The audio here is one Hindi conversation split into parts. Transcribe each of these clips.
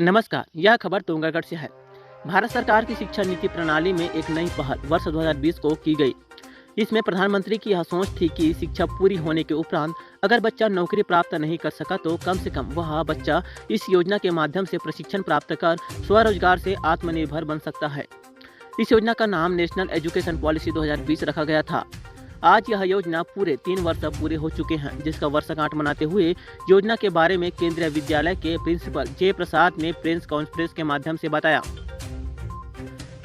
नमस्कार। यह खबर डोंगरगढ़ से है। भारत सरकार की शिक्षा नीति प्रणाली में एक नई पहल वर्ष 2020 को की गई। इसमें प्रधानमंत्री की यह सोच थी कि शिक्षा पूरी होने के उपरांत अगर बच्चा नौकरी प्राप्त नहीं कर सका तो कम से कम वह बच्चा इस योजना के माध्यम से प्रशिक्षण प्राप्त कर स्वरोजगार से आत्मनिर्भर बन सकता है। इस योजना का नाम नेशनल एजुकेशन पॉलिसी 2020 रखा गया था। आज यह योजना पूरे 3 वर्ष पूरे हो चुके हैं, जिसका वर्षगांठ मनाते हुए योजना के बारे में केंद्रीय विद्यालय के प्रिंसिपल जय प्रसाद ने प्रेस कॉन्फ्रेंस के माध्यम से बताया।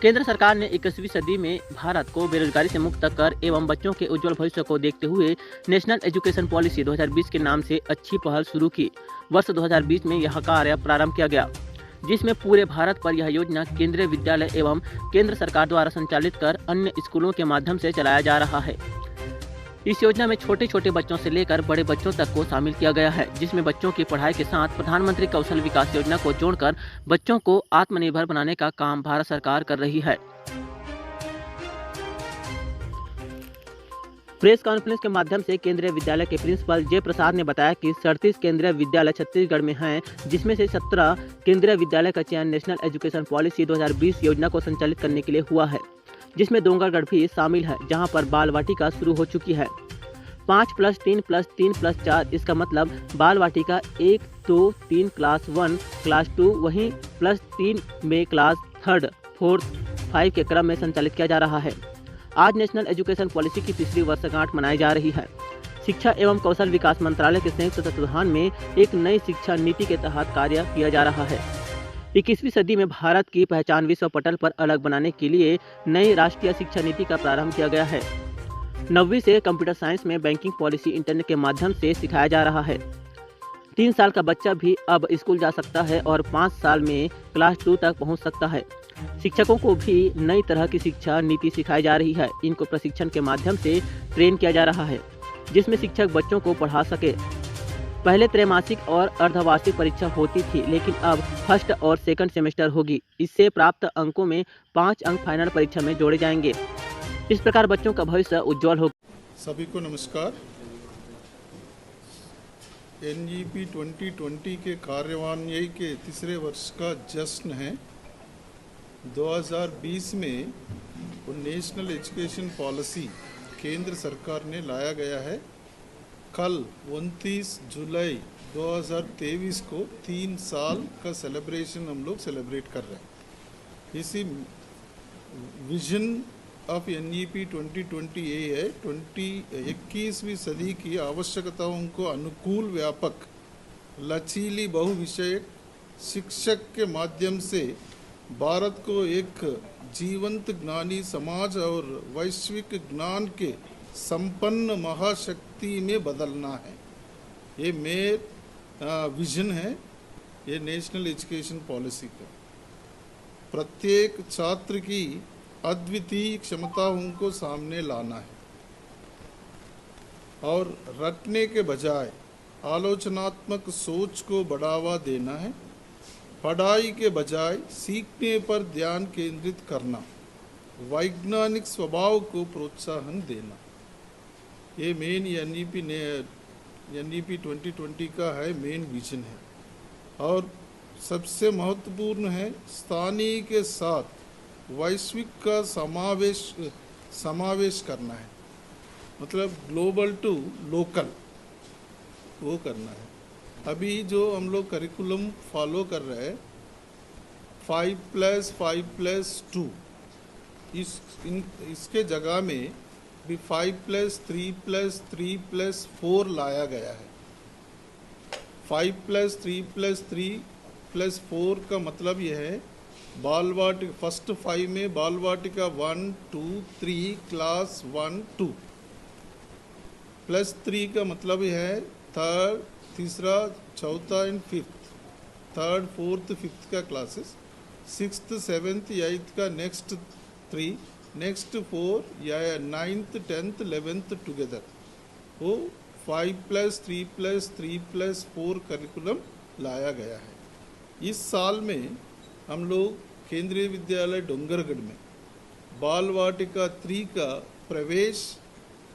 केंद्र सरकार ने 21वीं सदी में भारत को बेरोजगारी से मुक्त कर एवं बच्चों के उज्जवल भविष्य को देखते हुए नेशनल एजुकेशन पॉलिसी 2020 के नाम से अच्छी पहल शुरू की। वर्ष 2020 में यह कार्य प्रारंभ किया गया, जिसमें पूरे भारत पर यह योजना केंद्रीय विद्यालय एवं केंद्र सरकार द्वारा संचालित कर अन्य स्कूलों के माध्यम से चलाया जा रहा है। इस योजना में छोटे छोटे बच्चों से लेकर बड़े बच्चों तक को शामिल किया गया है, जिसमें बच्चों की पढ़ाई के साथ प्रधानमंत्री कौशल विकास योजना को जोड़कर बच्चों को आत्मनिर्भर बनाने का काम भारत सरकार कर रही है। प्रेस कॉन्फ्रेंस के माध्यम से केंद्रीय विद्यालय के प्रिंसिपल जय प्रसाद ने बताया कि 37 केंद्रीय विद्यालय छत्तीसगढ़ में हैं, जिसमें से 17 केंद्रीय विद्यालय का चयन नेशनल एजुकेशन पॉलिसी 2020 योजना को संचालित करने के लिए हुआ है, जिसमें डोंगरगढ़ भी शामिल है, जहां पर बाल वाटिका शुरू हो चुकी है। 5+3+3+4 इसका मतलब बाल वाटिका 1, 2, 3 क्लास 1, क्लास 2 वहीं +3 में क्लास 3, 4, 5 के क्रम में संचालित किया जा रहा है। आज नेशनल एजुकेशन पॉलिसी की तीसरी वर्षगांठ मनाई जा रही है। शिक्षा एवं कौशल विकास मंत्रालय के संयुक्त तत्वाधान में एक नई शिक्षा नीति के तहत कार्य किया जा रहा है। 21वीं सदी में भारत की पहचान विश्व पटल पर अलग बनाने के लिए नई राष्ट्रीय शिक्षा नीति का प्रारंभ किया गया है। 9वीं से कंप्यूटर साइंस में बैंकिंग पॉलिसी इंटरनेट के माध्यम से सिखाया जा रहा है। 3 साल का बच्चा भी अब स्कूल जा सकता है और 5 साल में क्लास 2 तक पहुंच सकता है। शिक्षकों को भी नई तरह की शिक्षा नीति सिखाई जा रही है। इनको प्रशिक्षण के माध्यम से ट्रेन किया जा रहा है, जिसमें शिक्षक बच्चों को पढ़ा सके। पहले त्रैमासिक और अर्धवार्षिक परीक्षा होती थी, लेकिन अब फर्स्ट और सेकंड सेमेस्टर होगी। इससे प्राप्त अंकों में 5 अंक फाइनल परीक्षा में जोड़े जाएंगे। इस प्रकार बच्चों का भविष्य उज्जवल होगा। सभी को नमस्कार। एनईपी 2020 के कार्यान्वयन के तीसरे वर्ष का जश्न है। 2020 में नेशनल एजुकेशन पॉलिसी केंद्र सरकार ने लाया गया है। कल 29 जुलाई 2023 को 3 साल का सेलिब्रेशन हम लोग सेलिब्रेट कर रहे हैं। इसी विजन ऑफ एनईपी 2020 ये है 21वीं सदी की आवश्यकताओं को अनुकूल व्यापक लचीली बहुविषयक शिक्षक के माध्यम से भारत को एक जीवंत ज्ञानी समाज और वैश्विक ज्ञान के संपन्न महाशक्ति में बदलना है। ये मेरा विजन है, ये नेशनल एजुकेशन पॉलिसी का। प्रत्येक छात्र की अद्वितीय क्षमताओं को सामने लाना है और रटने के बजाय आलोचनात्मक सोच को बढ़ावा देना है। पढ़ाई के बजाय सीखने पर ध्यान केंद्रित करना, वैज्ञानिक स्वभाव को प्रोत्साहन देना, ये मेन एनईपी 2020 का है, मेन विजन है। और सबसे महत्वपूर्ण है स्थानीय के साथ वैश्विक का समावेश करना है, मतलब ग्लोबल टू लोकल वो करना है। अभी जो हम लोग करिकुलम फॉलो कर रहे हैं 5+5+2, इसके जगह में भी 5+3+3+4 लाया गया है। 5+3+3+4 का मतलब यह है बाल वाटिका फर्स्ट 5 में बाल वाटिका 1, 2, 3 क्लास 1, 2 +3 का मतलब यह है थर्ड, तीसरा, चौथा and fifth, third, fourth, fifth का क्लासेस, 6th, 7th, 8th का नेक्स्ट 3, नेक्स्ट 4 या 9th, 10th, 11th टुगेदर, वो 5+3+3+4 करिकुलम लाया गया है। इस साल में हम लोग केंद्रीय विद्यालय डोंगरगढ़ में बाल वाटिका 3 का प्रवेश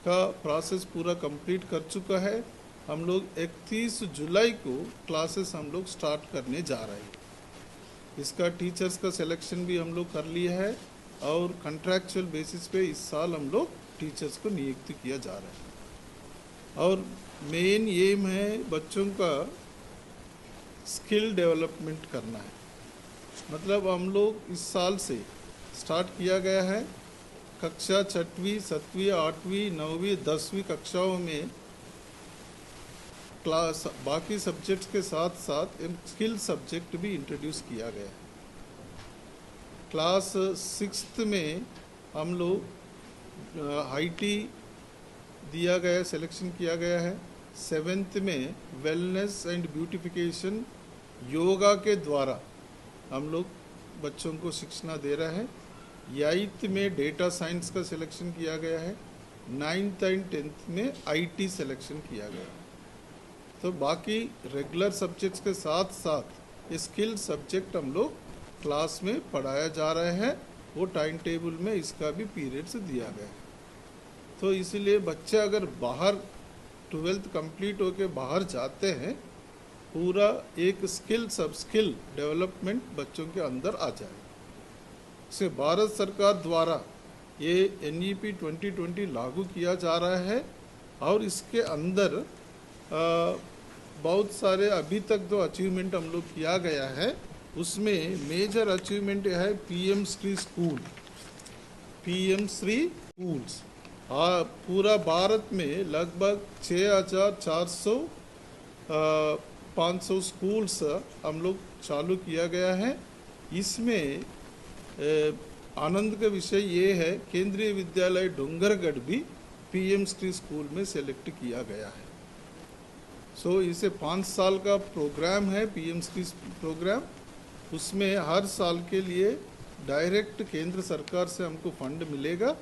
का प्रोसेस पूरा कंप्लीट कर चुका है। हम लोग 31 जुलाई को क्लासेस हम लोग स्टार्ट करने जा रहे हैं। इसका टीचर्स का सिलेक्शन भी हम लोग कर लिया है और कॉन्ट्रैक्चुअल बेसिस पे इस साल हम लोग टीचर्स को नियुक्त किया जा रहा है। और मेन एम है बच्चों का स्किल डेवलपमेंट करना है। मतलब हम लोग इस साल से स्टार्ट किया गया है कक्षा 6वीं 7वीं 8वीं 9वीं 10वीं कक्षाओं में क्लास बाकी सब्जेक्ट्स के साथ साथ स्किल सब्जेक्ट भी इंट्रोड्यूस किया गया है। क्लास 6th में हम लोग आईटी दिया गया, सिलेक्शन किया गया है। 7th में वेलनेस एंड ब्यूटिफिकेशन योगा के द्वारा हम लोग बच्चों को शिक्षा दे रहे हैं। 8th में डेटा साइंस का सिलेक्शन किया गया है। 9th एंड 10th में आईटी सिलेक्शन किया गया है। तो बाकी रेगुलर सब्जेक्ट्स के साथ साथ स्किल सब्जेक्ट हम लोग क्लास में पढ़ाया जा रहे हैं। वो टाइम टेबल में इसका भी पीरियड्स दिया गया है। तो इसीलिए बच्चे अगर बाहर 12th कंप्लीट होके बाहर जाते हैं, पूरा एक स्किल सब स्किल डेवलपमेंट बच्चों के अंदर आ जाए। इसे भारत सरकार द्वारा ये NEP 2020 लागू किया जा रहा है और इसके अंदर बहुत सारे अभी तक जो अचीवमेंट हम लोग किया गया है उसमें मेजर अचीवमेंट है PM Shri school, PM Shri schools. पूरा भारत में लगभग 6,400 500 स्कूल्स हम लोग चालू किया गया है। इसमें आनंद का विषय ये है केंद्रीय विद्यालय डोंगरगढ़ भी PM श्री स्कूल में सेलेक्ट किया गया है। सो इसे 5 साल का प्रोग्राम है PM श्री प्रोग्राम। उसमें हर साल के लिए डायरेक्ट केंद्र सरकार से हमको फंड मिलेगा।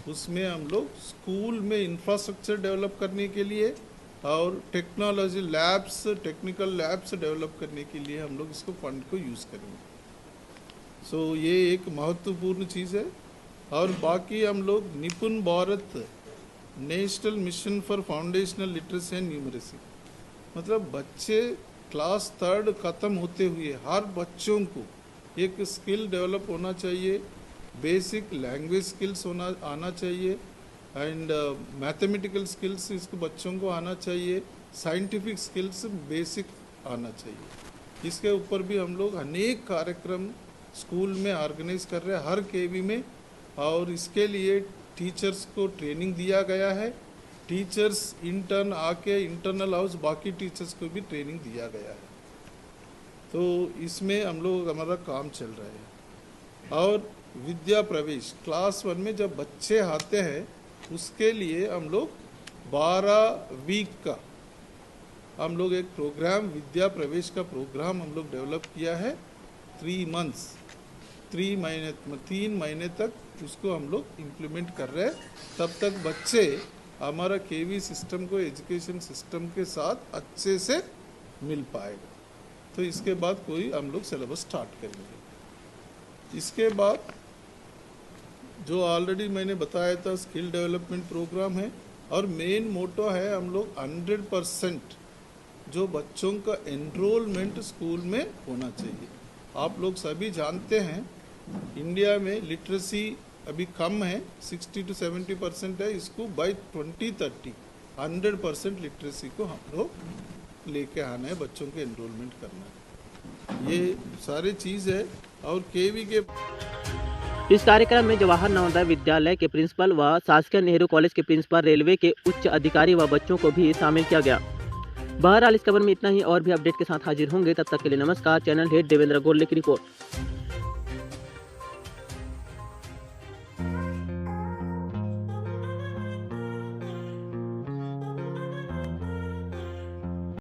उसमें हम लोग स्कूल में इंफ्रास्ट्रक्चर डेवलप करने के लिए और technology labs, technical labs develop करने के लिए हम लोग इसको फंड को यूज़ करेंगे। सो ये एक महत्वपूर्ण चीज़ है। और बाकी हम लोग निपुण Bharat national mission for foundational literacy and numeracy, मतलब बच्चे क्लास 3rd ख़त्म होते हुए हर बच्चों को एक स्किल डेवलप होना चाहिए। बेसिक लैंग्वेज स्किल्स आना चाहिए एंड मैथमेटिकल स्किल्स इसको बच्चों को आना चाहिए। साइंटिफिक स्किल्स बेसिक आना चाहिए। इसके ऊपर भी हम लोग अनेक कार्यक्रम स्कूल में ऑर्गेनाइज कर रहे हैं हर KV में। और इसके लिए टीचर्स को ट्रेनिंग दिया गया है। टीचर्स इंटर्न आके इंटरनल हाउस बाकी टीचर्स को भी ट्रेनिंग दिया गया है। तो इसमें हम लोग हमारा काम चल रहा है। और विद्या प्रवेश क्लास 1 में जब बच्चे आते हैं उसके लिए हम लोग 12 वीक का हम लोग एक प्रोग्राम विद्या प्रवेश का प्रोग्राम हम लोग डेवलप किया है। 3 मंथ्स 3 महीने तक उसको हम लोग इम्प्लीमेंट कर रहे हैं। तब तक बच्चे हमारा KV सिस्टम को एजुकेशन सिस्टम के साथ अच्छे से मिल पाएगा। तो इसके बाद कोई हम लोग सिलेबस स्टार्ट करेंगे। इसके बाद जो ऑलरेडी मैंने बताया था स्किल डेवलपमेंट प्रोग्राम है और मेन मोटो है हम लोग 100% जो बच्चों का एनरोलमेंट स्कूल में होना चाहिए। आप लोग सभी जानते हैं इंडिया में लिटरेसी अभी कम है, 60 to 70% है। इसको बाय 2030 100% लिटरेसी को हम लोग लेके आना है, बच्चों के एनरोलमेंट करना है। ये सारी चीज़ है। और KV के इस कार्यक्रम में जवाहर नवोदय विद्यालय के प्रिंसिपल व शासकीय नेहरू कॉलेज के प्रिंसिपल, रेलवे के उच्च अधिकारी व बच्चों को भी शामिल किया गया। बहरहाल इस खबर में इतना ही। और भी अपडेट के साथ हाजिर होंगे। तब तक के लिए नमस्कार। चैनल हेड देवेंद्र गोल्ले की रिपोर्ट।